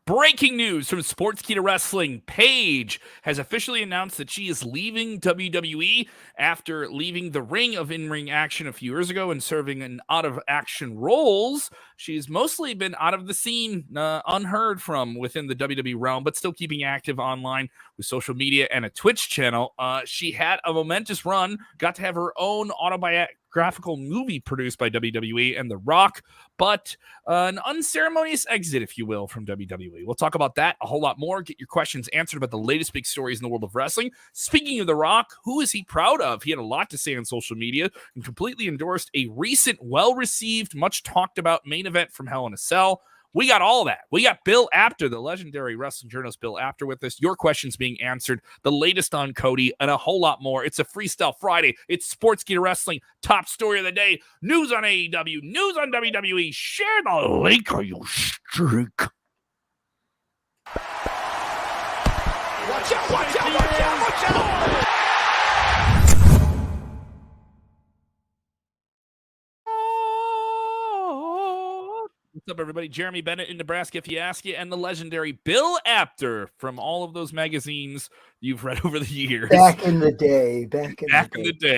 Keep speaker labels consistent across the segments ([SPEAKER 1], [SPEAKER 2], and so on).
[SPEAKER 1] Breaking news from Sportskeeda Wrestling. Paige has officially announced that she is leaving WWE after leaving the ring of in-ring action a few years ago and serving in out-of-action roles. She's mostly been out of the scene, unheard from within the WWE realm, but still keeping active online with social media and a Twitch channel. She had a momentous run, got to have her own autobiographical movie produced by WWE and The Rock, but an unceremonious exit, if you will, from WWE. We'll talk about that, a whole lot more, get your questions answered about the latest big stories in the world of wrestling. Speaking of The Rock, who is he proud of? He had a lot to say on social media and completely endorsed a recent, well-received, much talked about main event from Hell in a Cell. We got all that. We got Bill Apter, the legendary wrestling journalist Bill Apter, with us. Your questions being answered, the latest on Cody, and a whole lot more. It's a Freestyle Friday. It's Sportskeeda Wrestling. Top story of the day. News on AEW. News on WWE. Share the link or you streak.
[SPEAKER 2] Watch out, watch out, watch out, watch out!
[SPEAKER 1] What's up, everybody? Jeremy Bennet in Nebraska, if you ask you, and the legendary Bill Apter from all of those magazines you've read over the years.
[SPEAKER 3] Back in the day.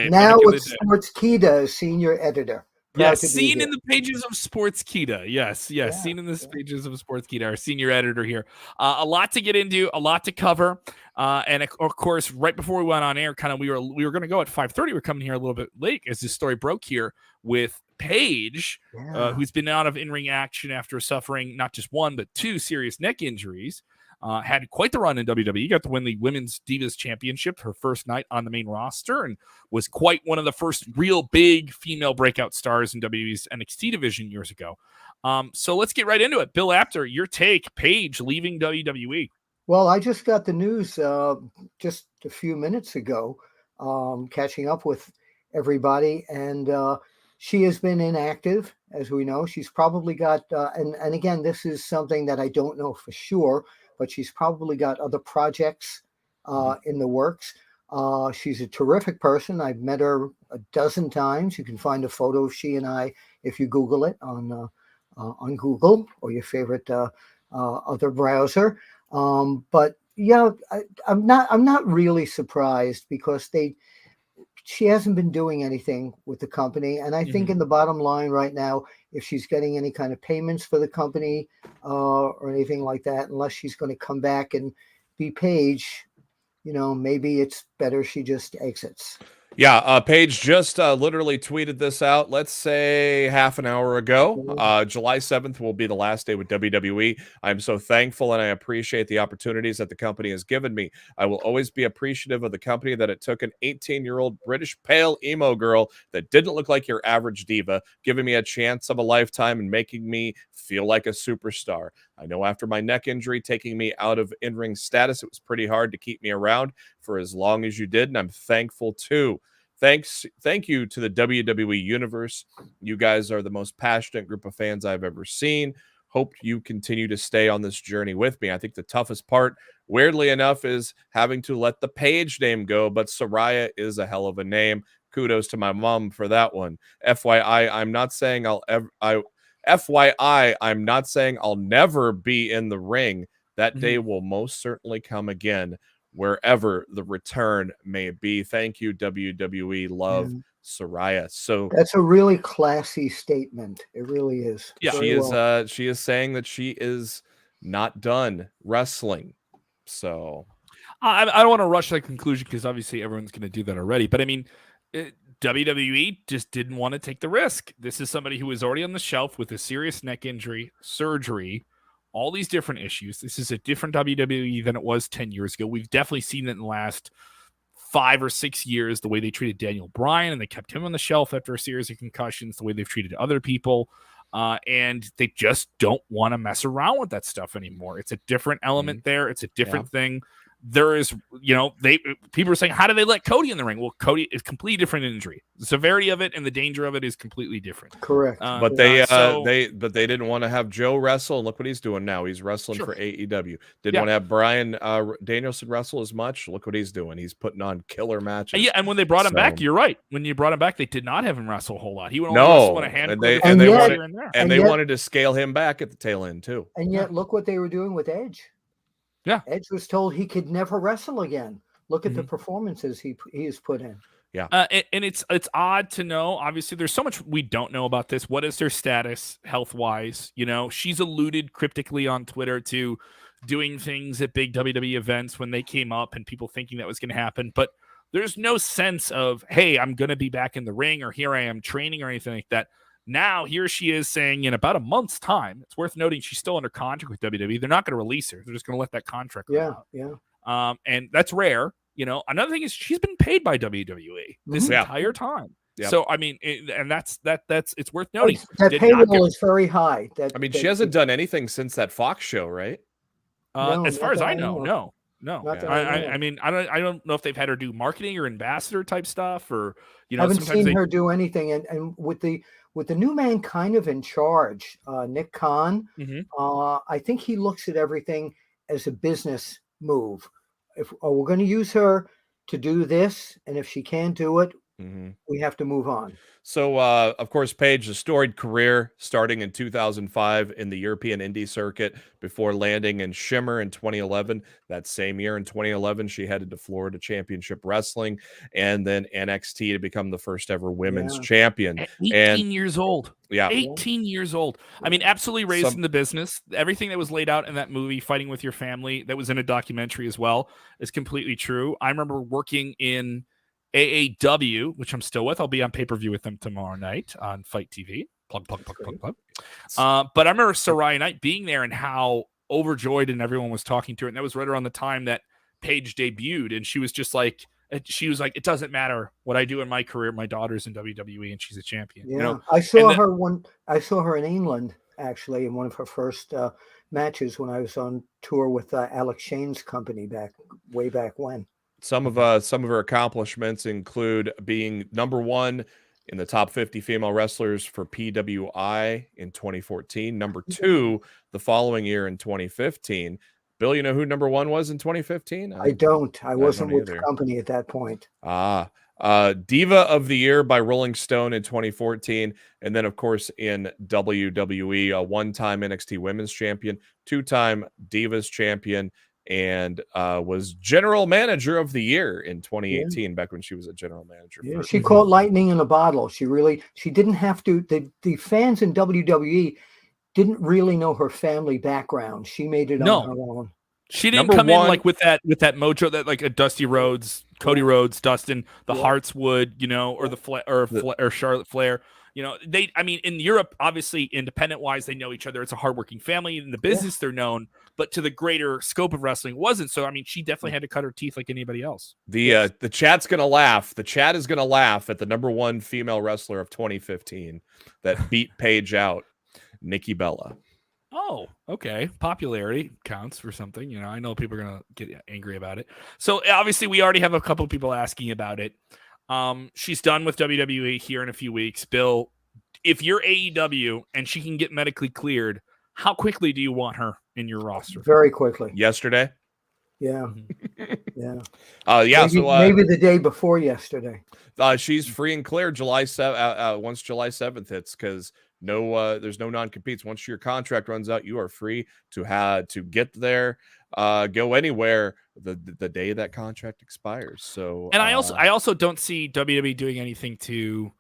[SPEAKER 3] Now with Sportskeeda, senior editor.
[SPEAKER 1] Yes, seen in the pages of Sportskeeda. Yes, seen in the pages of Sportskeeda, our senior editor here. A lot to get into, a lot to cover. And of course, right before we went on air, we were going to go at 5:30. We're coming here a little bit late as this story broke here with Paige, who's been out of in-ring action after suffering not just one, but two serious neck injuries. Had quite the run in WWE, got to win the Women's Divas Championship her first night on the main roster, and was quite one of the first real big female breakout stars in WWE's NXT division years ago. So let's get right into it. Bill Apter, your take, Paige leaving WWE.
[SPEAKER 3] Well, I just got the news just a few minutes ago, catching up with everybody, and she has been inactive, as we know. She's probably got, and again, this is something that I don't know for sure, but she's probably got other projects in the works. She's a terrific person. I've met her a dozen times. You can find a photo of she and I if you Google it on Google or your favorite other browser. But yeah, I'm not really surprised because she hasn't been doing anything with the company. And I think in the bottom line right now, if she's getting any kind of payments for the company or anything like that, unless she's going to come back and be Paige, maybe it's better she just exits.
[SPEAKER 4] Yeah, Paige just literally tweeted this out, let's say half an hour ago. July 7th will be the last day with WWE. I'm so thankful and I appreciate the opportunities that the company has given me. I will always be appreciative of the company that it took an 18-year-old British pale emo girl that didn't look like your average diva, giving me a chance of a lifetime and making me feel like a superstar. I know after my neck injury, taking me out of in-ring status, it was pretty hard to keep me around for as long as you did, and I'm thankful too. Thank you to the WWE Universe. You guys are the most passionate group of fans I've ever seen. Hope you continue to stay on this journey with me. I think the toughest part, weirdly enough, is having to let the Paige name go, but Saraya is a hell of a name. Kudos to my mom for that one. FYI, I'm not saying I'm not saying I'll never be in the ring. That day will most certainly come again, wherever the return may be. Thank you, WWE. Love, Saraya. So
[SPEAKER 3] that's a really classy statement. It really is.
[SPEAKER 4] Yeah, she is saying that she is not done wrestling. So
[SPEAKER 1] I don't want to rush that conclusion because obviously everyone's going to do that already. But I mean, WWE just didn't want to take the risk. This is somebody who was already on the shelf with a serious neck injury, surgery, all these different issues. This is a different WWE than it was 10 years ago. We've definitely seen it in the last 5 or 6 years, the way they treated Daniel Bryan, and they kept him on the shelf after a series of concussions, the way they've treated other people. And they just don't want to mess around with that stuff anymore. It's a different element there. It's a different thing. there is, people are saying, how do they let Cody in the ring? Well, Cody is completely different injury. The severity of it and the danger of it is completely different.
[SPEAKER 3] Correct.
[SPEAKER 4] But they didn't want to have Joe wrestle. And look what he's doing now. He's wrestling for AEW. Didn't want to have Bryan Danielson wrestle as much. Look what he's doing. He's putting on killer matches.
[SPEAKER 1] Yeah, and when they brought him back, you're right. When you brought him back, they did not have him wrestle a whole lot. He would only wrestle on a handful.
[SPEAKER 4] They wanted to scale him back at the tail end too.
[SPEAKER 3] And yet, look what they were doing with Edge.
[SPEAKER 1] Yeah,
[SPEAKER 3] Edge was told he could never wrestle again. Look at the performances he has put in.
[SPEAKER 4] Yeah,
[SPEAKER 1] and it's odd to know. Obviously, there's so much we don't know about this. What is their status health wise? She's alluded cryptically on Twitter to doing things at big WWE events when they came up, and people thinking that was going to happen. But there's no sense of, hey, I'm going to be back in the ring, or here I am training, or anything like that. Now, here she is saying in about a month's time, it's worth noting she's still under contract with WWE. They're not going to release her. They're just going to let that contract run out.
[SPEAKER 3] Yeah.
[SPEAKER 1] And that's rare. Another thing is she's been paid by WWE this entire time. Yep. So, I mean, that's it's worth noting.
[SPEAKER 3] That payroll is very high.
[SPEAKER 4] She hasn't done anything since that Fox show, right?
[SPEAKER 1] as far as I know, no. I mean, I don't know if they've had her do marketing or ambassador type stuff, or
[SPEAKER 3] I haven't seen her do anything. And with the new man kind of in charge, Nick Khan, I think he looks at everything as a business move. If we're going to use her to do this, and if she can't do it, we have to move on.
[SPEAKER 4] So, of course, Paige, a storied career starting in 2005 in the European indie circuit before landing in Shimmer in 2011. That same year in 2011, she headed to Florida Championship Wrestling and then NXT to become the first ever women's champion.
[SPEAKER 1] At 18 years old.
[SPEAKER 4] Yeah.
[SPEAKER 1] 18 years old. I mean, absolutely raised in the business. Everything that was laid out in that movie, Fighting With Your Family, that was in a documentary as well, is completely true. I remember working in AAW, which I'm still with. I'll be on pay-per-view with them tomorrow night on Fight TV. Plug. But I remember Saraya Knight being there and how overjoyed and everyone was talking to her. And that was right around the time that Paige debuted. And she was just like, it doesn't matter what I do in my career. My daughter's in WWE and she's a champion.
[SPEAKER 3] Yeah. I saw her in England, actually, in one of her first matches when I was on tour with Alex Shane's company way back when.
[SPEAKER 4] Some of her accomplishments include being number 1 in the top 50 female wrestlers for PWI in 2014, number 2 the following year in 2015. Bill, you know who number 1 was in 2015?
[SPEAKER 3] I don't. I wasn't with the company at that point.
[SPEAKER 4] Diva of the Year by Rolling Stone in 2014, and then of course in WWE, a 1-time NXT Women's Champion, 2-time Divas Champion, and was General Manager of the Year in 2018, back when she was a General Manager.
[SPEAKER 3] Yeah, she caught lightning in a bottle. She didn't have to. The fans in WWE didn't really know her family background. She made it on her own.
[SPEAKER 1] She didn't come in like with that mojo that like a Dusty Rhodes, Cody Rhodes, Dustin, the Hearts would, or or Charlotte Flair. In Europe, obviously, independent wise, they know each other. It's a hardworking family. In the business, they're known, but to the greater scope of wrestling, it wasn't. So, I mean, she definitely had to cut her teeth like anybody else.
[SPEAKER 4] The chat's going to laugh. The chat is going to laugh at the number 1 female wrestler of 2015 that beat Paige out, Nikki Bella.
[SPEAKER 1] Oh, okay. Popularity counts for something. I know people are going to get angry about it. So, obviously, we already have a couple of people asking about it. She's done with WWE here in a few weeks. Bill, if you're AEW and she can get medically cleared, how quickly do you want her in your roster?
[SPEAKER 3] Very quickly.
[SPEAKER 4] Yesterday?
[SPEAKER 3] Yeah.
[SPEAKER 4] Maybe
[SPEAKER 3] the day before yesterday.
[SPEAKER 4] She's free and clear July 7th. Once July 7th hits, because there's no non-competes. Once your contract runs out, you are free to get there, go anywhere the day that contract expires. So,
[SPEAKER 1] and I also don't see WWE doing anything to,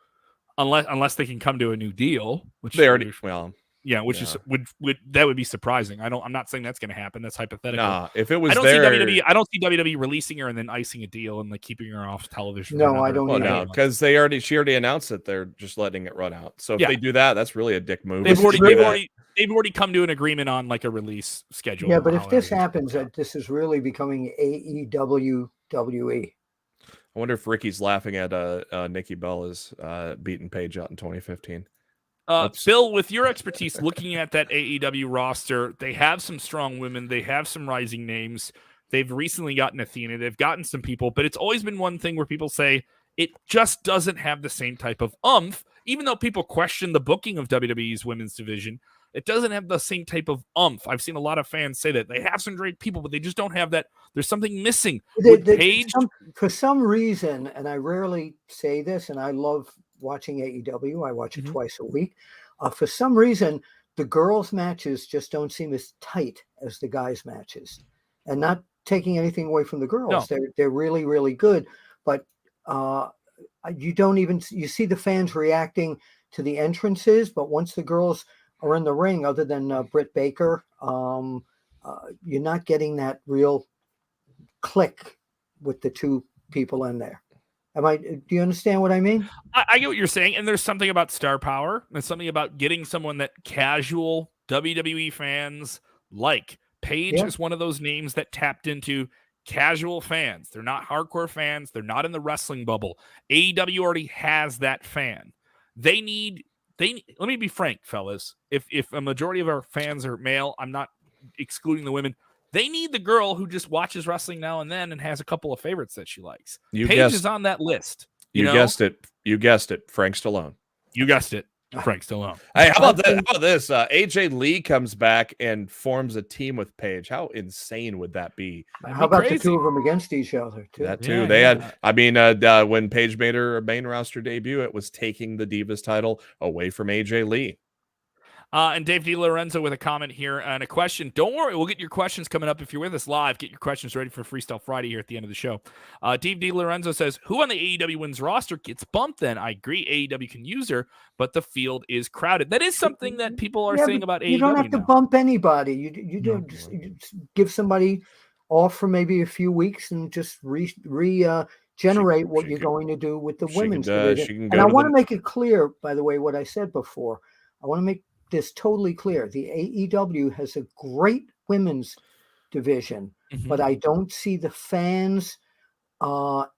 [SPEAKER 1] unless they can come to a new deal, which
[SPEAKER 4] they already
[SPEAKER 1] that would be surprising. I'm not saying that's going to happen. That's hypothetical.
[SPEAKER 4] Nah, if it was,
[SPEAKER 1] I don't see WWE releasing her and then icing a deal and like keeping her off television.
[SPEAKER 3] No, I don't.
[SPEAKER 4] Because she already announced that they're just letting it run out. So if they do that, that's really a dick move.
[SPEAKER 1] They've already come to an agreement on like a release schedule.
[SPEAKER 3] Yeah, but if this happens, this is really becoming AEW WWE.
[SPEAKER 4] I wonder if Ricky's laughing at Nikki Bella's beating Paige out in 2015.
[SPEAKER 1] Bill, with your expertise looking at that AEW roster, they have some strong women. They have some rising names. They've recently gotten Athena. They've gotten some people, but it's always been one thing where people say it just doesn't have the same type of oomph. Even though people question the booking of WWE's women's division, it doesn't have the same type of oomph. I've seen a lot of fans say that they have some great people, but they just don't have that. There's something missing. Paige,
[SPEAKER 3] for some reason, and I rarely say this, and I love watching AEW. I watch it twice a week. For some reason, the girls' matches just don't seem as tight as the guys' matches. And not taking anything away from the girls. No. They're really, really good. But you see the fans reacting to the entrances, but once the girls are in the ring, other than Britt Baker, you're not getting that real click with the two people in there. Do you understand what I mean?
[SPEAKER 1] I get what you're saying, and there's something about star power. There's something about getting someone that casual WWE fans like. Paige is one of those names that tapped into casual fans. They're not hardcore fans. They're not in the wrestling bubble. AEW already has that fan. Let me be frank, fellas. If a majority of our fans are male, I'm not excluding the women. They need the girl who just watches wrestling now and then and has a couple of favorites that she likes. Paige is on that list.
[SPEAKER 4] You guessed it. You guessed it. Frank Stallone.
[SPEAKER 1] You guessed it. Frank Stallone.
[SPEAKER 4] Hey, how about this? AJ Lee comes back and forms a team with Paige. How insane would that be?
[SPEAKER 3] How about the two of them against each other too?
[SPEAKER 4] That too. When Paige made her main roster debut, it was taking the Divas title away from AJ Lee.
[SPEAKER 1] And Dave DiLorenzo with a comment here and a question. Don't worry, we'll get your questions coming up if you're with us live. Get your questions ready for Freestyle Friday here at the end of the show. Dave DiLorenzo says, who on the AEW women's roster gets bumped then? I agree, AEW can use her, but the field is crowded. That is something that people are saying about AEW.
[SPEAKER 3] You don't have to bump anybody. You don't just give somebody off for maybe a few weeks and just generate what you're going to do with the women's division. And I want to make it clear, by the way, what I said before. I want to make this totally clear. The AEW has a great women's division, but I don't see the fans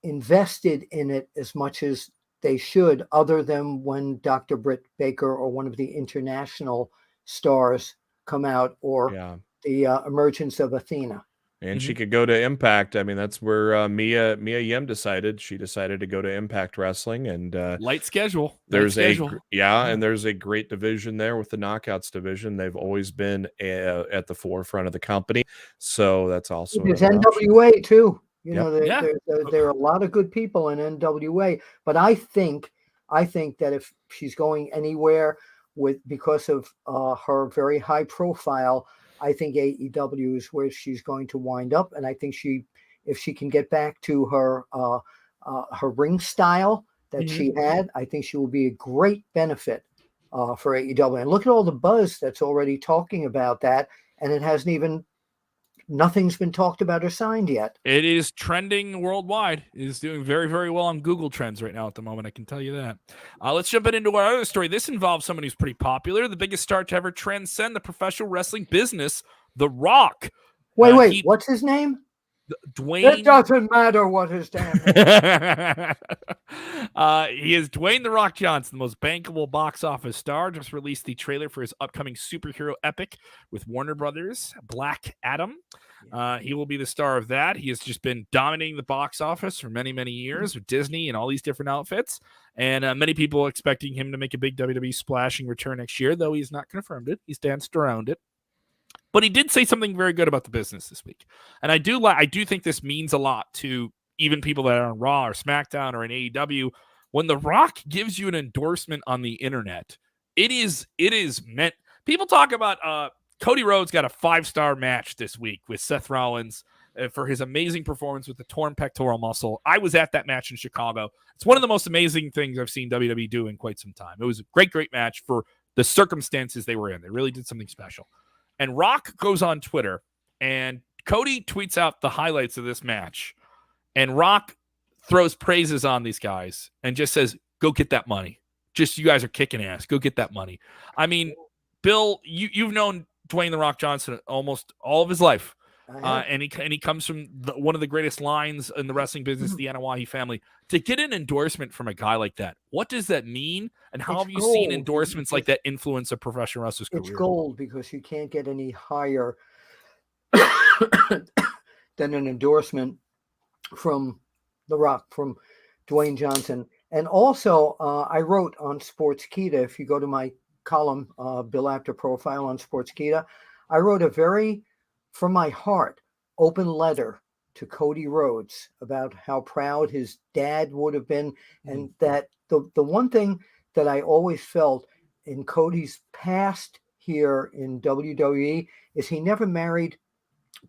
[SPEAKER 3] invested in it as much as they should, other than when Dr. Britt Baker or one of the international stars come out, or the emergence of Athena.
[SPEAKER 4] And she could go to Impact. I mean, that's where Mia Yim decided. She decided to go to Impact Wrestling, and
[SPEAKER 1] light schedule.
[SPEAKER 4] And there's a great division there with the Knockouts division. They've always been at the forefront of the company, so that's also
[SPEAKER 3] there's NWA too. There are a lot of good people in NWA, but I think that if she's going anywhere because of her very high profile, I think AEW is where she's going to wind up, and I think if she can get back to her ring style that she had, I think she will be a great benefit for AEW. And look at all the buzz that's already talking about that, and nothing's been talked about or signed yet.
[SPEAKER 1] It is trending worldwide. It is doing very, very well on Google Trends right now at the moment. I can tell you that. Let's jump into our other story. This involves someone who's pretty popular, the biggest star to ever transcend the professional wrestling business, The Rock.
[SPEAKER 3] Wait, what's his name?
[SPEAKER 1] Dwayne.
[SPEAKER 3] It doesn't matter what his damn name
[SPEAKER 1] He is Dwayne The Rock Johnson, the most bankable box office star. Just released the trailer for his upcoming superhero epic with Warner Brothers, Black Adam. He will be the star of that. He has just been dominating the box office for many, many years with Disney and all these different outfits. And many people expecting him to make a big WWE splashing return next year, though he's not confirmed it. He's danced around it. But he did say something very good about the business this week. And I do think this means a lot to even people that are on Raw or SmackDown or in AEW. When The Rock gives you an endorsement on the internet, it is meant. People talk about Cody Rhodes got a 5-star match this week with Seth Rollins for his amazing performance with the torn pectoral muscle. I was at that match in Chicago. It's one of the most amazing things I've seen WWE do in quite some time. It was a great, great match for the circumstances they were in. They really did something special. And Rock goes on Twitter, and Cody tweets out the highlights of this match. And Rock throws praises on these guys and just says, go get that money. Just, you guys are kicking ass. Go get that money. I mean, Bill, you've known Dwayne The Rock Johnson almost all of his life. And he comes from one of the greatest lines in the wrestling business, the Anawahi family. To get an endorsement from a guy like that, what does that mean? And how have you seen endorsements like that influence a professional wrestler's career?
[SPEAKER 3] It's gold, because you can't get any higher than an endorsement from The Rock, from Dwayne Johnson. And also, I wrote on Sportskeeda, if you go to my column, Bill Apter profile on Sportskeeda, I wrote a very, from my heart, open letter to Cody Rhodes about how proud his dad would have been. And that the one thing that I always felt in Cody's past here in WWE is he never married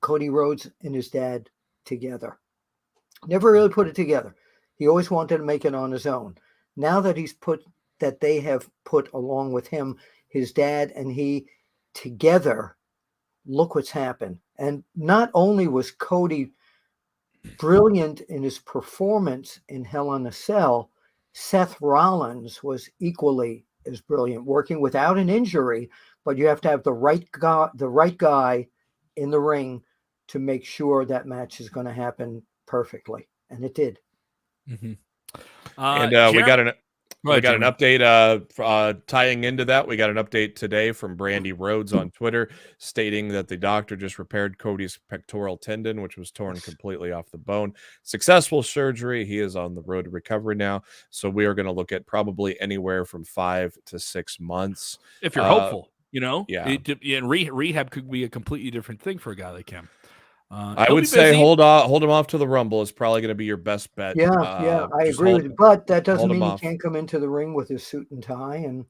[SPEAKER 3] Cody Rhodes and his dad together. Never really put it together. He always wanted to make it on his own. Now that they have put along with him, his dad and he together, look what's happened. And not only was Cody brilliant in his performance in Hell in a Cell, Seth Rollins was equally as brilliant, working without an injury, but you have to have the right guy in the ring to make sure that match is going to happen perfectly. And it did.
[SPEAKER 1] Mm-hmm.
[SPEAKER 4] And we got an
[SPEAKER 1] Jeremy.
[SPEAKER 4] update tying into that. We got an update today from Brandy Rhodes on Twitter stating that the doctor just repaired Cody's pectoral tendon, which was torn completely off the bone. Successful surgery. He is on the road to recovery now. So we are going to look at probably anywhere from 5 to 6 months.
[SPEAKER 1] If you're hopeful,
[SPEAKER 4] Yeah.
[SPEAKER 1] And rehab could be a completely different thing for a guy like him.
[SPEAKER 4] I would say hold him off to the Rumble is probably going to be your best bet.
[SPEAKER 3] Yeah, I agree with you. But that doesn't mean he can't come into the ring with his suit and tie and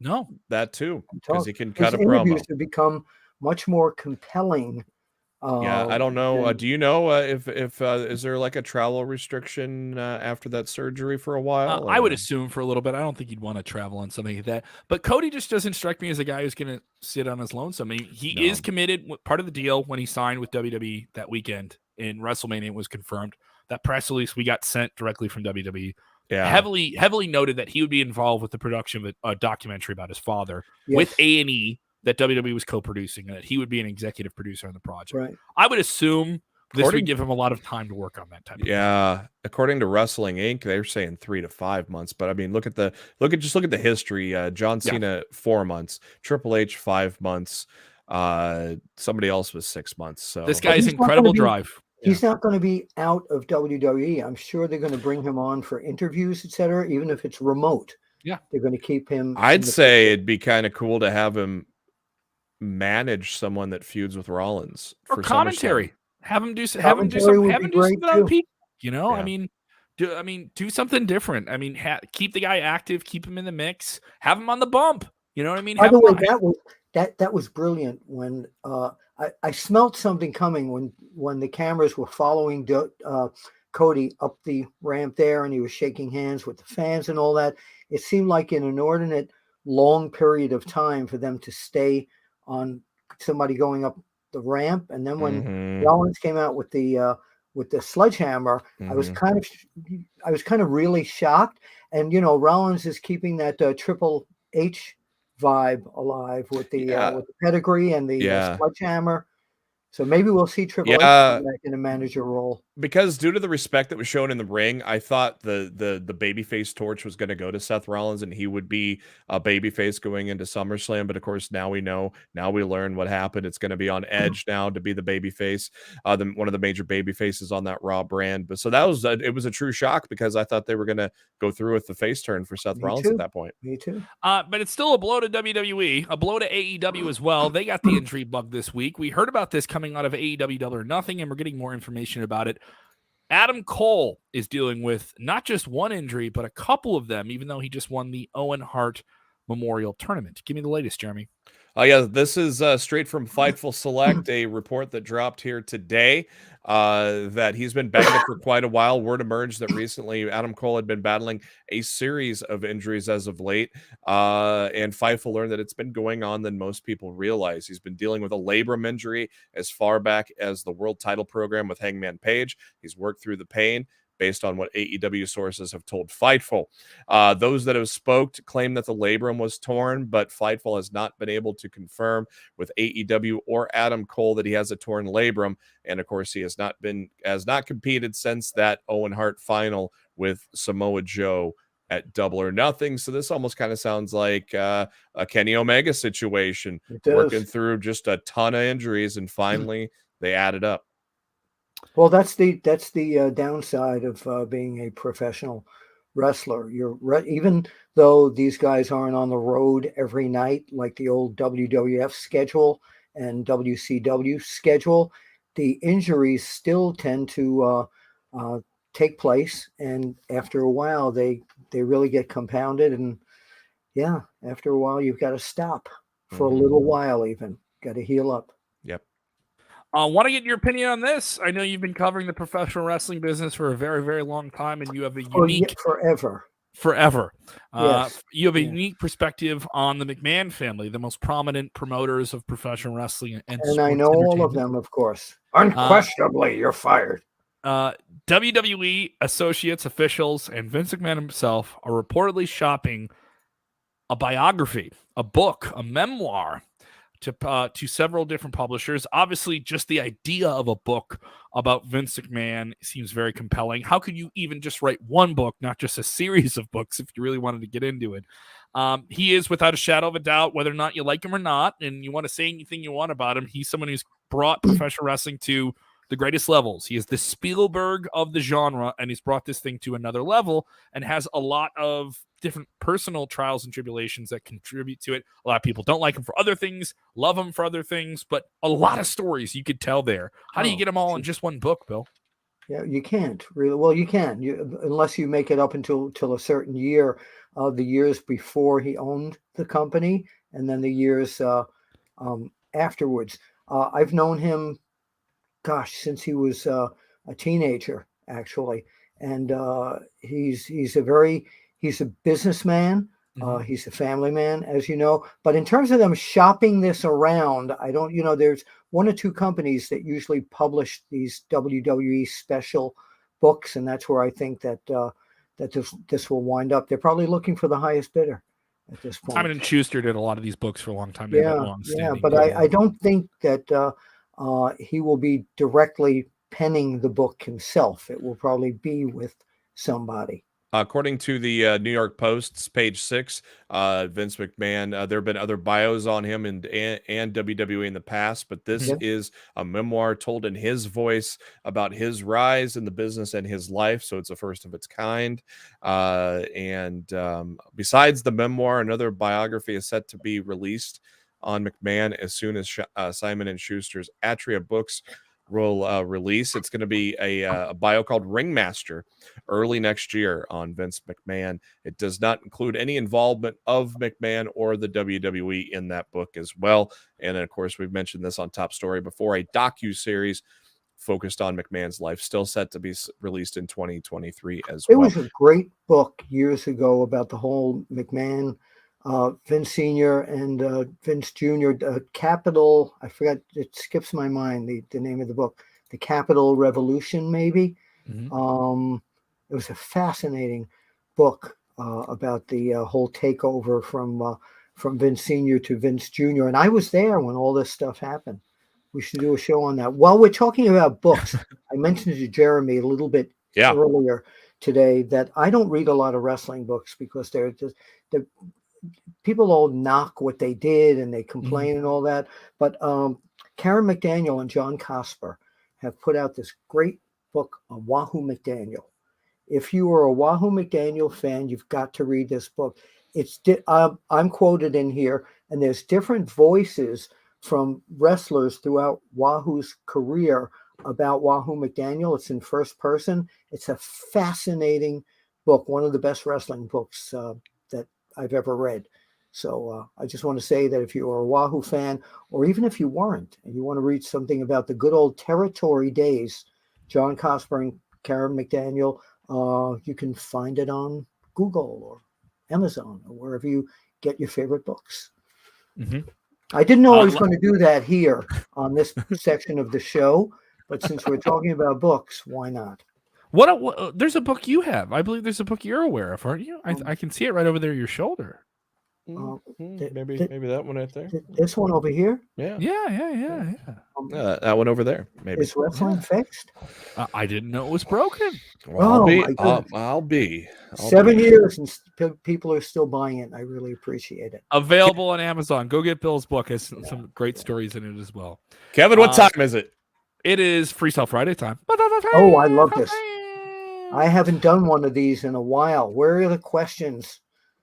[SPEAKER 4] that too, because he can cut a
[SPEAKER 3] interviews
[SPEAKER 4] promo.
[SPEAKER 3] have become much more compelling.
[SPEAKER 4] I don't know. Do you know if is there like a travel restriction after that surgery for a while?
[SPEAKER 1] I would assume for a little bit. I don't think you'd want to travel on something like that. But Cody just doesn't strike me as a guy who's going to sit on his lonesome. I mean, he is committed. Part of the deal when he signed with WWE that weekend in WrestleMania was confirmed. That press release we got sent directly from WWE. Yeah. Heavily noted that he would be involved with the production of a documentary about his father with A&E that WWE was co-producing, and that he would be an executive producer on the project.
[SPEAKER 3] Right.
[SPEAKER 1] I would assume this would give him a lot of time to work on that type of thing.
[SPEAKER 4] According to Wrestling Inc., they're saying 3 to 5 months. But I mean, look at the history. John Cena 4 months, Triple H 5 months, somebody else was 6 months. So
[SPEAKER 1] this guy's incredible drive.
[SPEAKER 3] He's not going to be out of WWE. I'm sure they're going to bring him on for interviews, etc., even if it's remote.
[SPEAKER 1] Yeah,
[SPEAKER 3] they're going to keep him.
[SPEAKER 4] I'd say it'd be kind of cool to have him manage someone that feuds with Rollins
[SPEAKER 1] for commentary. Have him do something on peak. You know, I mean, do something different. I mean, keep the guy active, keep him in the mix, have him on the bump. You know what I mean?
[SPEAKER 3] By the way, that was brilliant when I smelt something coming when the cameras were following Cody up the ramp there, and he was shaking hands with the fans and all that. It seemed like an inordinate long period of time for them to stay on somebody going up the ramp. And then when Rollins came out with the sledgehammer, I was kind of really shocked. And Rollins is keeping that Triple H vibe alive with the pedigree and the sledgehammer. So maybe we'll see Triple H back in a manager role.
[SPEAKER 4] Because due to the respect that was shown in the ring, I thought the babyface torch was going to go to Seth Rollins, and he would be a babyface going into SummerSlam. But of course, now we know. Now we learn what happened. It's going to be on Edge now to be the babyface, one of the major babyfaces on that Raw brand. But so that was it was a true shock because I thought they were going to go through with the face turn for Seth Rollins at that point.
[SPEAKER 3] Me too.
[SPEAKER 1] But it's still a blow to WWE, a blow to AEW as well. They got the injury bug this week. We heard about this coming out of AEW Double or Nothing, and we're getting more information about it. Adam Cole is dealing with not just one injury, but a couple of them, even though he just won the Owen Hart Memorial Tournament. Give me the latest, Jeremy.
[SPEAKER 4] This is straight from Fightful Select, a report that dropped here today that he's been banged up for quite a while. Word emerged that recently Adam Cole had been battling a series of injuries as of late, and Fightful learned that it's been going on than most people realize. He's been dealing with a labrum injury as far back as the World Title Program with Hangman Page. He's worked through the pain, based on what AEW sources have told Fightful. Those that have spoke claim that the labrum was torn, but Fightful has not been able to confirm with AEW or Adam Cole that he has a torn labrum. And of course, he has not competed since that Owen Hart final with Samoa Joe at Double or Nothing. So this almost kind of sounds like a Kenny Omega situation, working through just a ton of injuries, and finally they added up.
[SPEAKER 3] Well, that's the downside of being a professional wrestler. Even though these guys aren't on the road every night like the old WWF schedule and WCW schedule, the injuries still tend to take place, and after a while, they really get compounded. And yeah, after a while, you've got to stop for a little while. Even got to heal up.
[SPEAKER 4] Yep.
[SPEAKER 1] Want to get your opinion on this? I know you've been covering the professional wrestling business for a very, very long time, and you have a unique
[SPEAKER 3] forever.
[SPEAKER 1] Yes. You have a
[SPEAKER 3] Yeah.
[SPEAKER 1] unique perspective on the McMahon family, the most prominent promoters of professional wrestling, and
[SPEAKER 3] I know all of them, of course. Unquestionably, you're fired.
[SPEAKER 1] WWE associates, officials, and Vince McMahon himself are reportedly shopping a biography, a book, a memoir to several different publishers. Obviously, just the idea of a book about Vince McMahon seems very compelling. How could you even just write one book, not just a series of books, if you really wanted to get into it? He is, without a shadow of a doubt, whether or not you like him or not, and you want to say anything you want about him, he's someone who's brought professional wrestling to the greatest levels. He is the Spielberg of the genre, and he's brought this thing to another level and has a lot of different personal trials and tribulations that contribute to it. A lot of people don't like him for other things, love him for other things, but a lot of stories you could tell there. How do you get them all in just one book, Bill?
[SPEAKER 3] Yeah, you can't really. Well, you can, unless you make it up until a certain year, the years before he owned the company, and then the years afterwards. I've known him, since he was a teenager, actually, and he's a businessman. He's a family man, as you know. But in terms of them shopping this around, I don't. There's one or two companies that usually publish these WWE special books, and that's where I think that this will wind up. They're probably looking for the highest bidder at this point.
[SPEAKER 1] Simon & Schuster did a lot of these books for a long time.
[SPEAKER 3] Yeah, but I don't think that he will be directly penning the book himself. It will probably be with somebody.
[SPEAKER 4] According to the New York Post's page 6, Vince McMahon, there have been other bios on him and WWE in the past, but this is a memoir told in his voice about his rise in the business and his life. So it's a first of its kind. And besides the memoir, another biography is set to be released on McMahon as soon as Simon & Schuster's Atria books will release. It's going to be a bio called Ringmaster early next year on Vince McMahon. It does not include any involvement of McMahon or the WWE in that book as well. And of course, we've mentioned this on Top Story before, a docu-series focused on McMahon's life, still set to be released in 2023 as well.
[SPEAKER 3] There was a great book years ago about the whole McMahon, Vince Sr. and Vince Jr. Capital, I forgot, it skips my mind, the name of the book, The Capital Revolution, maybe. It was a fascinating book about the whole takeover from Vince Sr. to Vince Jr. And I was there when all this stuff happened. We should do a show on that. While we're talking about books, I mentioned to Jeremy a little bit earlier today that I don't read a lot of wrestling books because they're just people all knock what they did and they complain and all that. But Karen McDaniel and John Cosper have put out this great book on Wahoo McDaniel. If you are a Wahoo McDaniel fan, you've got to read this book. I'm quoted in here, and there's different voices from wrestlers throughout Wahoo's career about Wahoo McDaniel. It's in first person. It's a fascinating book, one of the best wrestling books that I've ever read. So I just want to say that if you are a Wahoo fan, or even if you weren't, and you want to read something about the good old territory days, John Cosper and Karen McDaniel, you can find it on Google or Amazon or wherever you get your favorite books. I didn't know I was going to do that here on this section of the show, but since we're talking about books, why not?
[SPEAKER 1] What there's a book you have. I believe there's a book you're aware of, aren't you? I can see it right over there, your shoulder.
[SPEAKER 4] Maybe that one right there.
[SPEAKER 3] This one over here?
[SPEAKER 1] Yeah.
[SPEAKER 4] That one over there. Maybe.
[SPEAKER 3] Is wrestling fixed?
[SPEAKER 1] I didn't know it was broken.
[SPEAKER 4] Well, I'll be.
[SPEAKER 3] 7 years and people are still buying it. I really appreciate it.
[SPEAKER 1] Available on Amazon. Go get Bill's book. It has some great stories in it as well.
[SPEAKER 4] Kevin, what time is it?
[SPEAKER 1] It is Freestyle Friday time.
[SPEAKER 3] Oh, I love this. I haven't done one of these in a while. Where are the questions?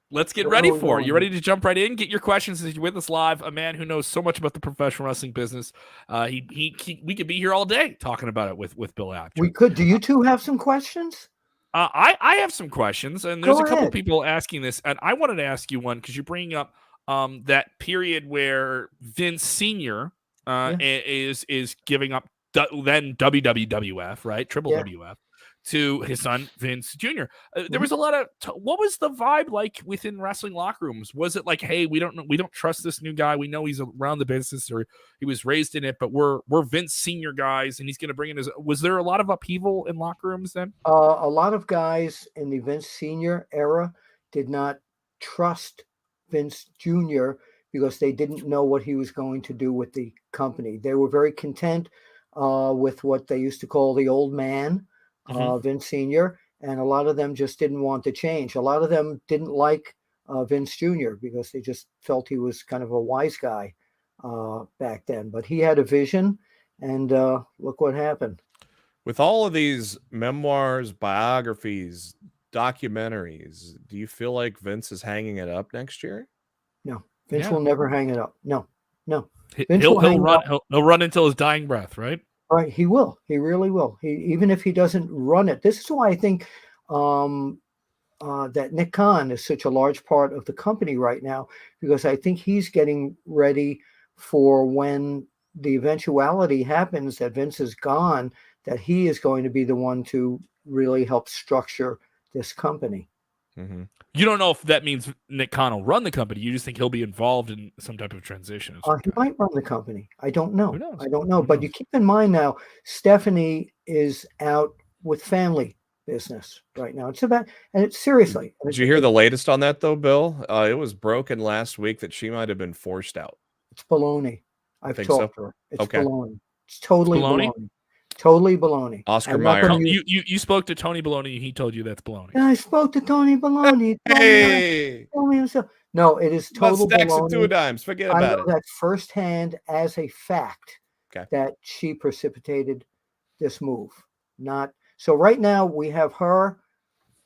[SPEAKER 1] Let's get
[SPEAKER 3] Where
[SPEAKER 1] ready
[SPEAKER 3] are we
[SPEAKER 1] for it.
[SPEAKER 3] going?
[SPEAKER 1] You ready to jump right in? Get your questions as you're with us live. A man who knows so much about the professional wrestling business. We could be here all day talking about it with Bill Apter.
[SPEAKER 3] We could. Do you two have some questions?
[SPEAKER 1] I have some questions, and there's
[SPEAKER 3] Go
[SPEAKER 1] a couple
[SPEAKER 3] ahead.
[SPEAKER 1] people asking this, and I wanted to ask you one because you're bringing up that period where Vince Senior is giving up then WWF, right? Triple
[SPEAKER 3] Yeah.
[SPEAKER 1] WF to his son Vince Jr. There
[SPEAKER 3] Mhm.
[SPEAKER 1] was a lot of what was the vibe like within wrestling locker rooms? Was it like, hey, we don't trust this new guy. We know he's around the business or he was raised in it, but we're Vince Senior guys, and he's going to bring in his. Was there a lot of upheaval in locker rooms then?
[SPEAKER 3] A lot of guys in the Vince Senior era did not trust Vince Jr. because they didn't know what he was going to do with the company. They were very content with what they used to call the old man, Vince Senior, and a lot of them just didn't want to change. A lot of them didn't like Vince Jr. because they just felt he was kind of a wise guy back then. But he had a vision, and look what happened.
[SPEAKER 4] With all of these memoirs, biographies, documentaries, do you feel like Vince is hanging it up next year?
[SPEAKER 3] No, Vince will never hang it up. No.
[SPEAKER 1] He'll run until his dying breath, right?
[SPEAKER 3] Right, he will. He really will. Even if he doesn't run it. This is why I think that Nick Khan is such a large part of the company right now, because I think he's getting ready for when the eventuality happens that Vince is gone, that he is going to be the one to really help structure this company.
[SPEAKER 4] Mm-hmm.
[SPEAKER 1] You don't know if that means Nick Khan will run the company. You just think he'll be involved in some type of transition.
[SPEAKER 3] He might run the company. I don't know.
[SPEAKER 1] Who knows?
[SPEAKER 3] I don't know. But you keep in mind now, Stephanie is out with family business right now. It's about, and it's seriously.
[SPEAKER 4] Did you hear the latest on that though, Bill? It was broken last week that she might have been forced out.
[SPEAKER 3] It's baloney. I've talked to her. It's
[SPEAKER 4] okay.
[SPEAKER 3] Baloney. It's totally baloney. Totally baloney.
[SPEAKER 4] Oscar Mayer.
[SPEAKER 1] You spoke to Tony Baloney, and he told you that's baloney.
[SPEAKER 3] Yeah, I spoke to Tony Baloney. Told me himself. No, it is total
[SPEAKER 4] stacks
[SPEAKER 3] baloney.
[SPEAKER 4] of 2 dimes. Forget about
[SPEAKER 3] I know
[SPEAKER 4] it.
[SPEAKER 3] that firsthand as a fact that she precipitated this move. Not so. Right now we have her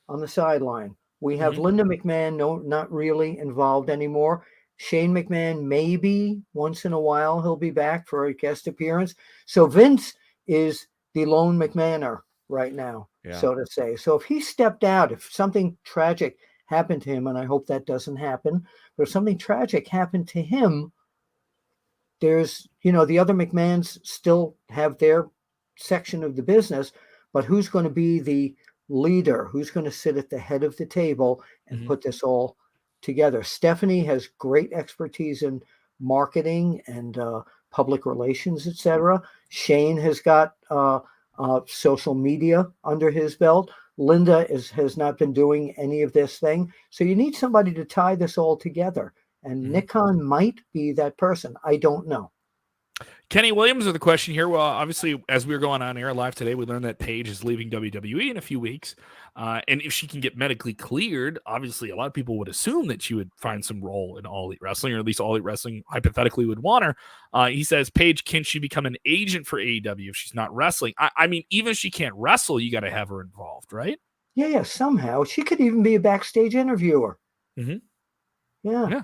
[SPEAKER 3] on the sideline. We have Linda McMahon, not really involved anymore. Shane McMahon, maybe once in a while he'll be back for a guest appearance. So Vince is the lone McMahoner right now, so to say. So if he stepped out, if something tragic happened to him, and I hope that doesn't happen, but if something tragic happened to him, there's, the other McMahons still have their section of the business, but who's going to be the leader? Who's going to sit at the head of the table and put this all together? Stephanie has great expertise in marketing and public relations, etc. Shane has got social media under his belt. Linda has not been doing any of this thing. So you need somebody to tie this all together. And Nick Khan might be that person. I don't know.
[SPEAKER 1] Kenny Williams with the question here. Well, obviously, as we were going on air live today, we learned that Paige is leaving WWE in a few weeks. And if she can get medically cleared, obviously, a lot of people would assume that she would find some role in All Elite Wrestling, or at least All Elite Wrestling hypothetically would want her. He says, Paige, can she become an agent for AEW if she's not wrestling? I mean, even if she can't wrestle, you got to have her involved, right?
[SPEAKER 3] Yeah, somehow. She could even be a backstage interviewer. Yeah.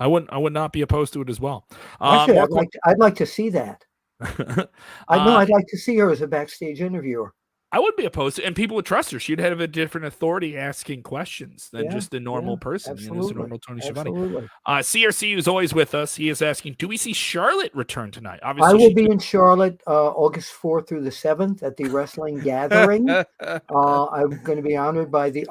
[SPEAKER 1] I would not be opposed to it as well.
[SPEAKER 3] Actually, I'd like to see that. I'd like to see her as a backstage interviewer.
[SPEAKER 1] I would be opposed to, and people would trust her. She'd have a different authority asking questions than just a normal person. As a normal Tony Schiavone. CRC is always with us. He is asking, do we see Charlotte return tonight? Obviously,
[SPEAKER 3] I will be in Charlotte August 4th through the 7th at the Wrestling Gathering. I'm going to be honored by the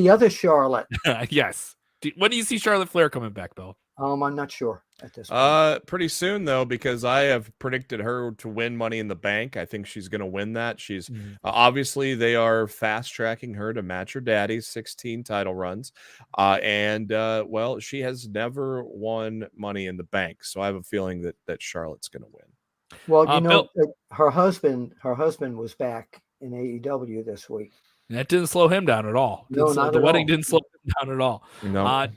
[SPEAKER 3] other Charlotte.
[SPEAKER 1] Yes. When do you see Charlotte Flair coming back, Bill?
[SPEAKER 3] I'm not sure at this point.
[SPEAKER 4] Pretty soon though, because I have predicted her to win Money in the Bank. I think she's going to win that. She's obviously they are fast tracking her to match her daddy's 16 title runs, well, she has never won Money in the Bank, so I have a feeling that Charlotte's going to win.
[SPEAKER 3] Well, her husband was back in AEW this week.
[SPEAKER 1] That didn't slow him down at all.
[SPEAKER 3] No, not
[SPEAKER 1] the
[SPEAKER 3] at
[SPEAKER 1] wedding
[SPEAKER 3] all.
[SPEAKER 1] didn't slow him down at all.
[SPEAKER 4] No.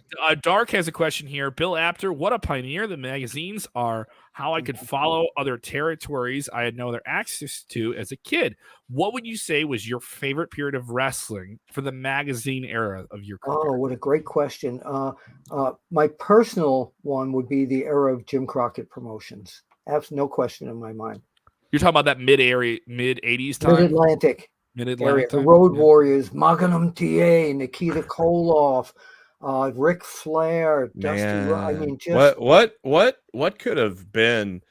[SPEAKER 1] Dark has a question here. Bill Apter, what a pioneer the magazines are. How I could follow other territories I had no other access to as a kid. What would you say was your favorite period of wrestling for the magazine era of your career?
[SPEAKER 3] Oh, what a great question. My personal one would be the era of Jim Crockett Promotions. No question in my mind.
[SPEAKER 1] You're talking about that mid 80s time?
[SPEAKER 3] Mid-Atlantic.
[SPEAKER 1] Mid-Atlantic
[SPEAKER 3] The
[SPEAKER 1] time?
[SPEAKER 3] Road Warriors, Magnum TA, Nikita Koloff, Ric Flair, Dusty. I mean, just
[SPEAKER 4] what could have been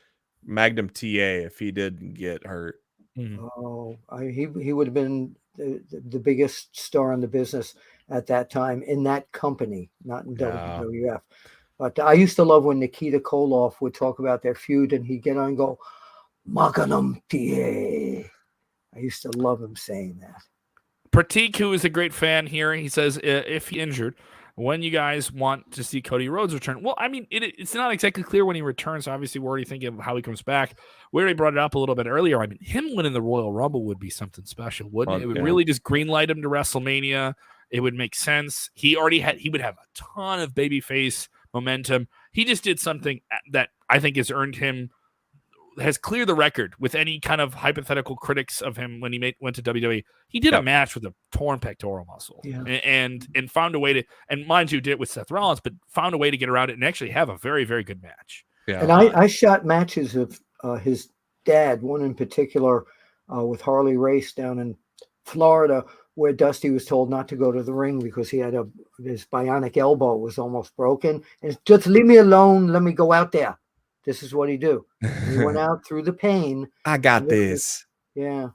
[SPEAKER 4] Magnum TA if he didn't get hurt?
[SPEAKER 3] He would have been the biggest star in the business at that time in that company, not in WWF. But I used to love when Nikita Koloff would talk about their feud, and he'd get on and go, Magnum TA. I used to love him saying that.
[SPEAKER 1] Pratik, who is a great fan here, he says, if he injured, when you guys want to see Cody Rhodes return? Well, I mean, it's not exactly clear when he returns. Obviously, we're already thinking of how he comes back. We already brought it up a little bit earlier. I mean, him winning the Royal Rumble would be something special, wouldn't it? It would really just greenlight him to WrestleMania. It would make sense. He would have a ton of babyface momentum. He just did something that I think has cleared the record with any kind of hypothetical critics of him when he went to WWE. He did a match with a torn pectoral muscle and found a way to, and mind you, did it with Seth Rollins, but found a way to get around it and actually have a very, very good match.
[SPEAKER 4] Yeah.
[SPEAKER 3] And I shot matches of his dad, one in particular with Harley Race down in Florida, where Dusty was told not to go to the ring because he had his bionic elbow was almost broken. And just leave me alone. Let me go out there. This is what he do. He went out through the pain.
[SPEAKER 4] I got this.
[SPEAKER 3] Yeah.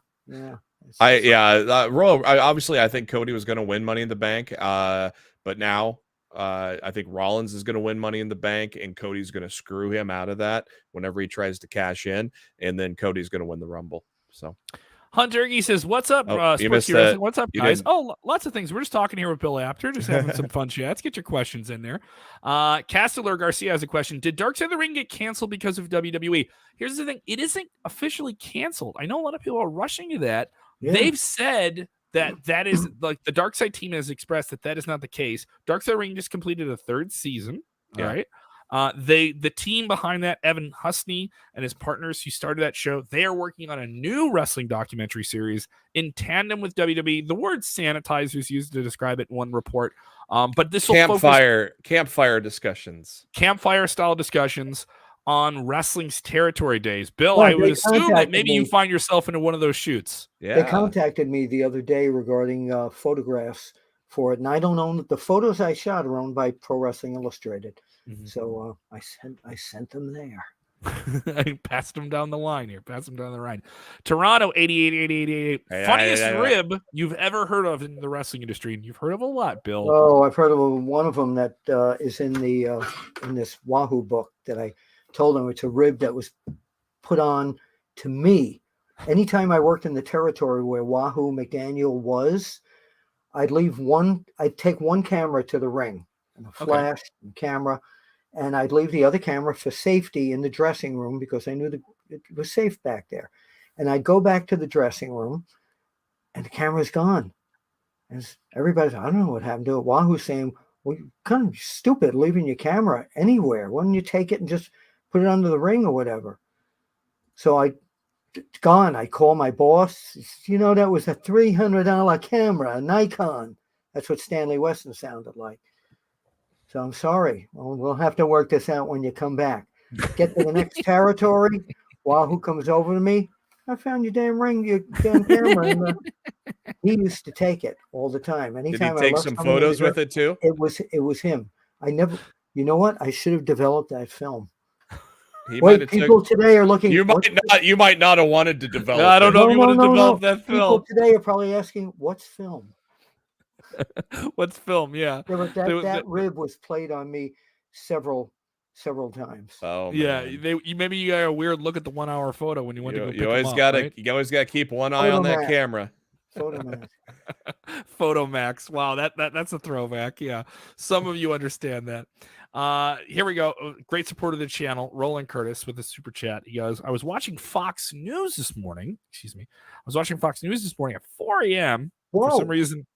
[SPEAKER 4] Obviously, I think Cody was going to win Money in the Bank. But now I think Rollins is going to win Money in the Bank, and Cody's going to screw him out of that whenever he tries to cash in, and then Cody's going to win the Rumble. So.
[SPEAKER 1] Hunter, he says, what's up, Sportskeeda? What's up, guys? Lots of things. We're just talking here with Bill Apter, just having some fun chats. Get your questions in there. Castellar Garcia has a question. Did Dark Side of the Ring get canceled because of WWE? Here's the thing. It isn't officially canceled. I know a lot of people are rushing to that. Yeah. They've said that is, like, the Dark Side team has expressed that is not the case. Dark Side of the Ring just completed a third season, all right? The team behind that, Evan Husney and his partners who started that show, they are working on a new wrestling documentary series in tandem with WWE. The word sanitizer is used to describe it in one report. But this will
[SPEAKER 4] campfire discussions,
[SPEAKER 1] campfire style discussions on wrestling's territory days. Bill, I would assume that maybe you find yourself into one of those shoots.
[SPEAKER 3] Yeah. They contacted me the other day regarding photographs for it, and I don't own the photos I shot are owned by Pro Wrestling Illustrated. Mm-hmm. So I sent them there.
[SPEAKER 1] I passed them down the line here. Pass them down the line. Toronto 888888. Funniest rib you've ever heard of in the wrestling industry, and you've heard of a lot, Bill.
[SPEAKER 3] Oh, I've heard of one of them that is in this Wahoo book that I told him. It's a rib that was put on to me. Anytime I worked in the territory where Wahoo McDaniel was, I'd take one camera to the ring and a flash and camera, and I'd leave the other camera for safety in the dressing room because I knew that it was safe back there. And I'd go back to the dressing room and the camera's gone. And everybody's, I don't know what happened to it. Wahoo's saying, well, you're kind of stupid leaving your camera anywhere. Why don't you take it and just put it under the ring or whatever? So it's gone. I call my boss. That was a $300 camera, a Nikon. That's what Stanley Weston sounded like. So I'm sorry. Well, we'll have to work this out when you come back. Get to the next territory. Wahoo comes over to me. I found your damn ring, your damn camera. And, he used to take it all the time. Anytime
[SPEAKER 4] Did he take some photos with it too?
[SPEAKER 3] It was him. I never. You know what? I should have developed that film. People today are looking.
[SPEAKER 4] You might not have wanted to develop.
[SPEAKER 1] I don't know if you want to develop that film.
[SPEAKER 3] People today are probably asking, "What's film?"
[SPEAKER 1] What's film? Yeah.
[SPEAKER 3] That rib was played on me several times.
[SPEAKER 4] Oh
[SPEAKER 1] yeah, maybe you got a weird look at the 1 hour photo when you went to go pick
[SPEAKER 4] you always got to you always got to keep one eye on that camera.
[SPEAKER 1] Photomax. Wow, that's a throwback. Yeah, some of you understand that. Here we go. Great support of the channel, Roland Curtis with a super chat. He goes, I was watching Fox News this morning. Excuse me. I was watching Fox News this morning at 4 a.m. for some
[SPEAKER 3] Whoa.
[SPEAKER 1] reason.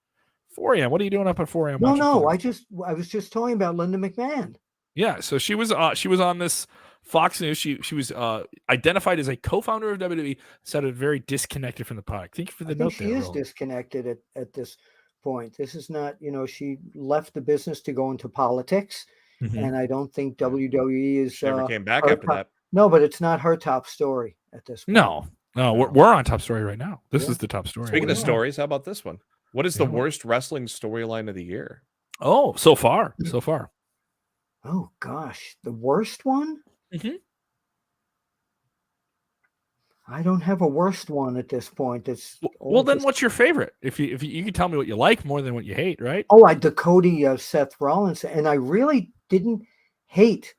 [SPEAKER 1] 4 a.m. What are you doing up at 4 a.m.?
[SPEAKER 3] No, I was just talking about Linda McMahon.
[SPEAKER 1] Yeah, so she was on this Fox News. She was identified as a co-founder of WWE. Sounded very disconnected from the product. Thank you for the note.
[SPEAKER 3] She is disconnected at this point. This is not, she left the business to go into politics, and I don't think WWE is.
[SPEAKER 4] She never came back after that.
[SPEAKER 3] No, but it's not her top story at this point.
[SPEAKER 1] No, we're on top story right now. This is the top story.
[SPEAKER 4] Speaking of stories, how about this one? What is the worst wrestling storyline of the year?
[SPEAKER 1] Oh, so far.
[SPEAKER 3] Oh gosh, the worst one? I don't have a worst one at this point. It's
[SPEAKER 1] well. Then, what's your favorite? If you can tell me what you like more than what you hate, right?
[SPEAKER 3] Oh, the Cody Seth Rollins, and I really didn't hate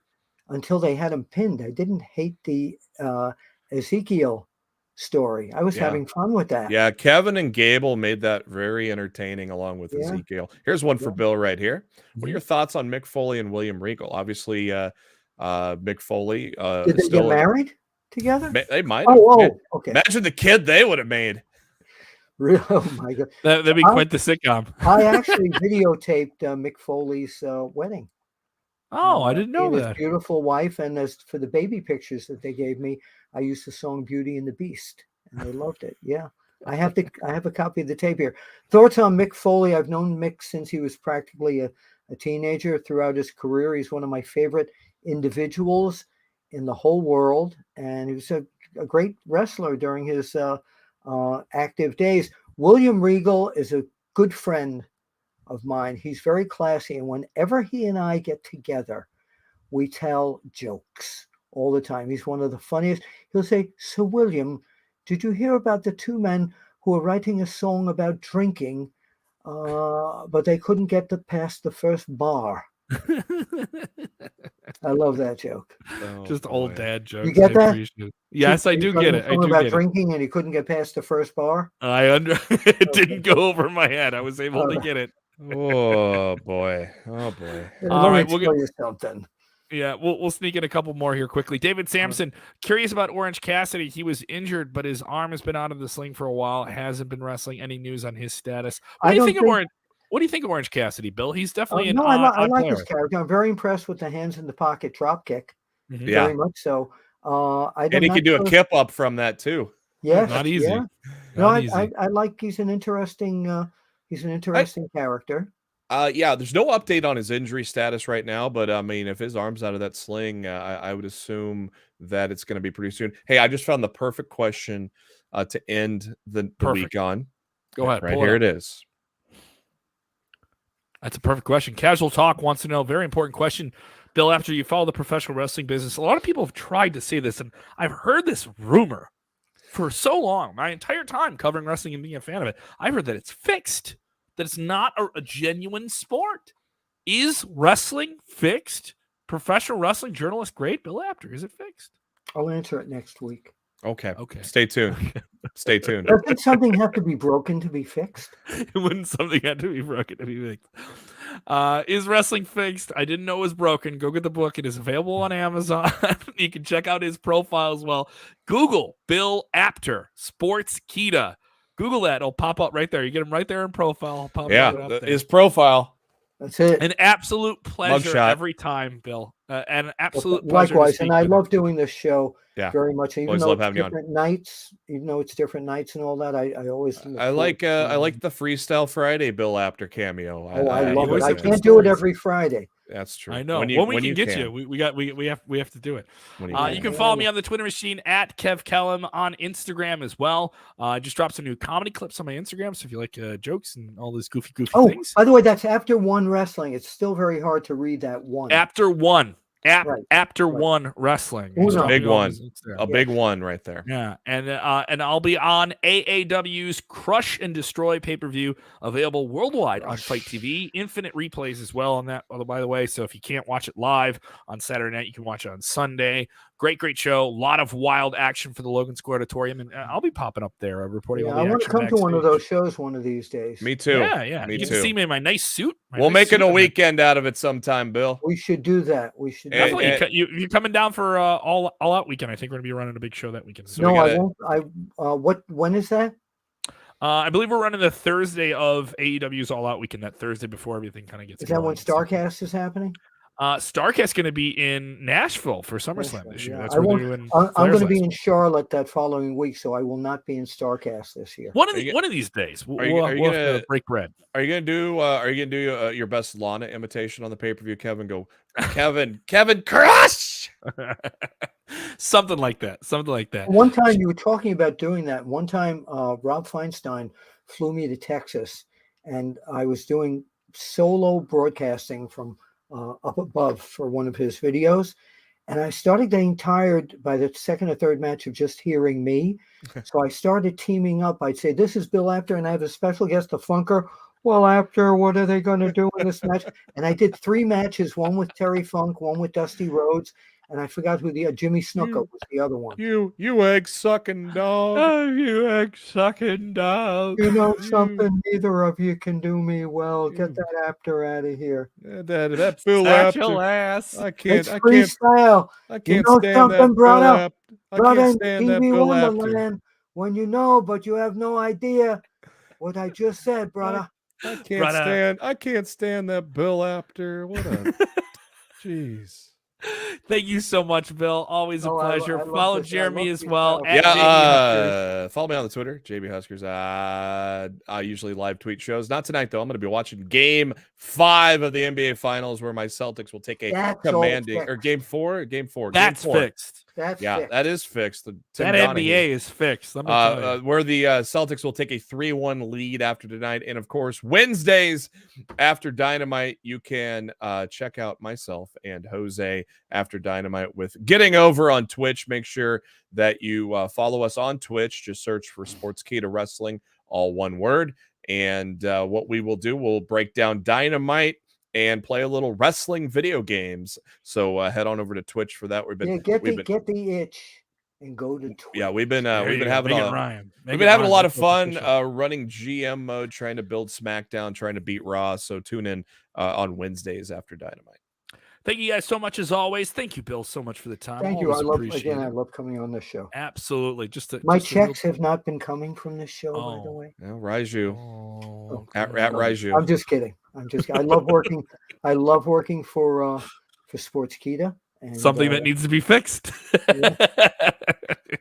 [SPEAKER 3] until they had him pinned. I didn't hate the Ezekiel story. I was having fun with that.
[SPEAKER 4] Yeah, Kevin and Gable made that very entertaining along with Ezekiel. Here's one for Bill right here. What are your thoughts on Mick Foley and William Regal? Obviously, Mick Foley.
[SPEAKER 3] Did they get married together?
[SPEAKER 4] They might.
[SPEAKER 3] Okay.
[SPEAKER 4] Imagine the kid they would have made.
[SPEAKER 3] Really? Oh my God.
[SPEAKER 1] That'd be quite the sitcom.
[SPEAKER 3] I actually videotaped Mick Foley's wedding.
[SPEAKER 1] Oh, I didn't know that.
[SPEAKER 3] His beautiful wife, and as for the baby pictures that they gave me, I used the song "Beauty and the Beast," and they loved it. Yeah, I have a copy of the tape here. Thoughts on Mick Foley? I've known Mick since he was practically a teenager. Throughout his career, he's one of my favorite individuals in the whole world, and he was a great wrestler during his active days. William Regal is a good friend of mine. He's very classy, and whenever he and I get together, we tell jokes all the time. He's one of the funniest. He'll say, "So William, did you hear about the two men who are writing a song about drinking, but they couldn't get past the first bar?" I love that joke.
[SPEAKER 1] Just old dad jokes.
[SPEAKER 3] You get that?
[SPEAKER 1] Yes, I do get it. I do
[SPEAKER 3] about
[SPEAKER 1] get
[SPEAKER 3] drinking, and he couldn't get past the first bar.
[SPEAKER 1] It didn't go over my head. I was able to get it.
[SPEAKER 4] Oh boy! All
[SPEAKER 3] right, we'll get you something.
[SPEAKER 1] Yeah, we'll sneak in a couple more here quickly. David Sampson, curious about Orange Cassidy. He was injured, but his arm has been out of the sling for a while. Hasn't been wrestling. Any news on his status? What do you think of Orange Cassidy, Bill? He's definitely
[SPEAKER 3] I like his character. I'm very impressed with the hands in the pocket drop kick. Very much so.
[SPEAKER 4] And he can do a kip up from that too.
[SPEAKER 3] Yeah,
[SPEAKER 1] not easy.
[SPEAKER 3] Yeah. I like. He's an interesting character.
[SPEAKER 4] There's no update on his injury status right now, but I mean, if his arm's out of that sling, I would assume that it's going to be pretty soon. Hey, I just found the perfect question to end the week on.
[SPEAKER 1] Go ahead.
[SPEAKER 4] Right here it is.
[SPEAKER 1] That's a perfect question. Casual Talk wants to know, very important question. Bill, after you follow the professional wrestling business, a lot of people have tried to say this, and I've heard this rumor for so long, my entire time covering wrestling and being a fan of it. I've heard that it's fixed, that it's not a genuine sport. Is wrestling fixed? Professional wrestling journalist grade Bill Apter, is it fixed?
[SPEAKER 3] I'll answer it next week.
[SPEAKER 4] Okay. Stay tuned. Stay tuned.
[SPEAKER 3] Doesn't something have to be broken to be fixed?
[SPEAKER 1] Wouldn't something have to be broken to be fixed? Is wrestling fixed? I didn't know it was broken. Go get the book. It is available on Amazon. You can check out his profile as well. Google Bill Apter, Sportskeeda. Google that. It'll pop up right there. You get him right there in profile.
[SPEAKER 4] His profile.
[SPEAKER 3] That's it.
[SPEAKER 1] An absolute pleasure every time, Bill. An absolute pleasure.
[SPEAKER 3] Likewise, and I love doing this show very much. Even though
[SPEAKER 4] it's
[SPEAKER 3] different nights, and all that, I always
[SPEAKER 4] I like the Freestyle Friday Bill Apter cameo.
[SPEAKER 3] I love it. I can't do it every Friday.
[SPEAKER 4] That's true.
[SPEAKER 1] I know. When we can get you, we have to do it. You can follow me on the Twitter machine at Kev Kellam, on Instagram as well. I just dropped some new comedy clips on my Instagram, so if you like jokes and all those goofy things.
[SPEAKER 3] By the way, that's After One Wrestling. It's still very hard to read that one.
[SPEAKER 1] After One. After One Wrestling.
[SPEAKER 4] A big one. A big one right there.
[SPEAKER 1] Yeah. And I'll be on AAW's Crush and Destroy pay-per-view, available worldwide on Fight TV. Infinite replays as well on that, by the way. So if you can't watch it live on Saturday night, you can watch it on Sunday. Great show. A lot of wild action for the Logan Square Auditorium, and I'll be popping up there reporting all the action.
[SPEAKER 3] I want to come to one of those shows one of these days.
[SPEAKER 4] Me too.
[SPEAKER 1] Yeah. You can see me in my nice suit.
[SPEAKER 4] We'll make it a weekend out of it sometime, Bill.
[SPEAKER 3] We should do that. We should
[SPEAKER 1] definitely. You're coming down for all out weekend. I think we're gonna be running a big show that weekend. So
[SPEAKER 3] no, I won't. When is that?
[SPEAKER 1] I believe we're running the Thursday of AEW's All Out Weekend, that Thursday before everything kind of gets
[SPEAKER 3] Is that when
[SPEAKER 1] going.
[SPEAKER 3] Starcast is happening?
[SPEAKER 1] Starcast going to be in Nashville for SummerSlam this year.
[SPEAKER 3] Yeah.
[SPEAKER 1] That's where they're doing.
[SPEAKER 3] I'm going to be in Charlotte that following week, so I will not be in Starcast this year.
[SPEAKER 1] One of these days, we'll have to break bread.
[SPEAKER 4] Are you gonna do your best Lana imitation on the pay-per-view? Kevin, go, Kevin, crush.
[SPEAKER 1] Something like that.
[SPEAKER 3] One time you were talking about doing that. One time, Rob Feinstein flew me to Texas, and I was doing solo broadcasting from up above for one of his videos. And I started getting tired by the second or third match of just hearing me.
[SPEAKER 4] Okay.
[SPEAKER 3] So I started teaming up. I'd say, this is Bill Apter, and I have a special guest, the Funker. Well, Apter, what are they going to do in this match? And I did 3 matches, one with Terry Funk, one with Dusty Rhodes, and I forgot who Jimmy Snuka was the other one.
[SPEAKER 4] You egg-sucking dog.
[SPEAKER 1] Oh, you egg-sucking dog.
[SPEAKER 3] You know something? Neither of you can do me well. Get that Apter out of here.
[SPEAKER 4] That Bill Apter.
[SPEAKER 1] Ass.
[SPEAKER 4] I can't
[SPEAKER 3] freestyle.
[SPEAKER 4] I can't
[SPEAKER 3] You know
[SPEAKER 4] stand
[SPEAKER 3] something,
[SPEAKER 4] that
[SPEAKER 3] brother?
[SPEAKER 4] I can't stand that Bill Apter.
[SPEAKER 3] Wonderland, when you know, but you have no idea what I just said, brother.
[SPEAKER 4] I can't stand that Bill Apter. What a jeez.
[SPEAKER 1] Thank you so much, Bill. Always a pleasure. Follow Jeremy as well.
[SPEAKER 4] Follow me on the Twitter, JB Huskers. I usually live tweet shows. Not tonight, though. I'm going to be watching Game 5 of the NBA Finals, where my Celtics will take a commanding, or Game 4.
[SPEAKER 1] That's fixed.
[SPEAKER 4] That is fixed.
[SPEAKER 1] That NBA is fixed. Let me tell you.
[SPEAKER 4] Where the Celtics will take a 3-1 lead after tonight, and of course Wednesdays after Dynamite, you can check out myself and Jose after Dynamite with Getting Over on Twitch. Make sure that you follow us on Twitch. Just search for Sportskeeda Wrestling, all one word. And what we will do, we'll break down Dynamite and play a little wrestling video games. So head on over to Twitch for that.
[SPEAKER 3] Get the itch and go to Twitch.
[SPEAKER 4] Yeah, we've been having a lot of fun running GM mode, trying to build SmackDown, trying to beat Raw. So tune in on Wednesdays after Dynamite.
[SPEAKER 1] Thank you guys so much as always. Thank you, Bill, so much for the time.
[SPEAKER 3] Thank you. I love coming on this show.
[SPEAKER 1] Absolutely.
[SPEAKER 3] My checks have not been coming from this show, by the way.
[SPEAKER 4] No, Raiju. At Raiju.
[SPEAKER 3] I'm just kidding. I love working. I love working for Sportskeeda.
[SPEAKER 1] Something that needs to be fixed.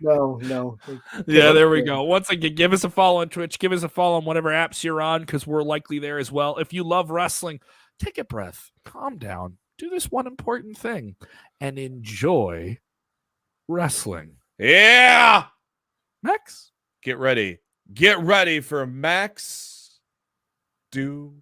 [SPEAKER 3] No.
[SPEAKER 1] Yeah, there we go. Once again, give us a follow on Twitch. Give us a follow on whatever apps you're on, because we're likely there as well. If you love wrestling, take a breath. Calm down. Do this one important thing and enjoy wrestling.
[SPEAKER 4] Yeah.
[SPEAKER 1] Max,
[SPEAKER 4] get ready. Get ready for Max Do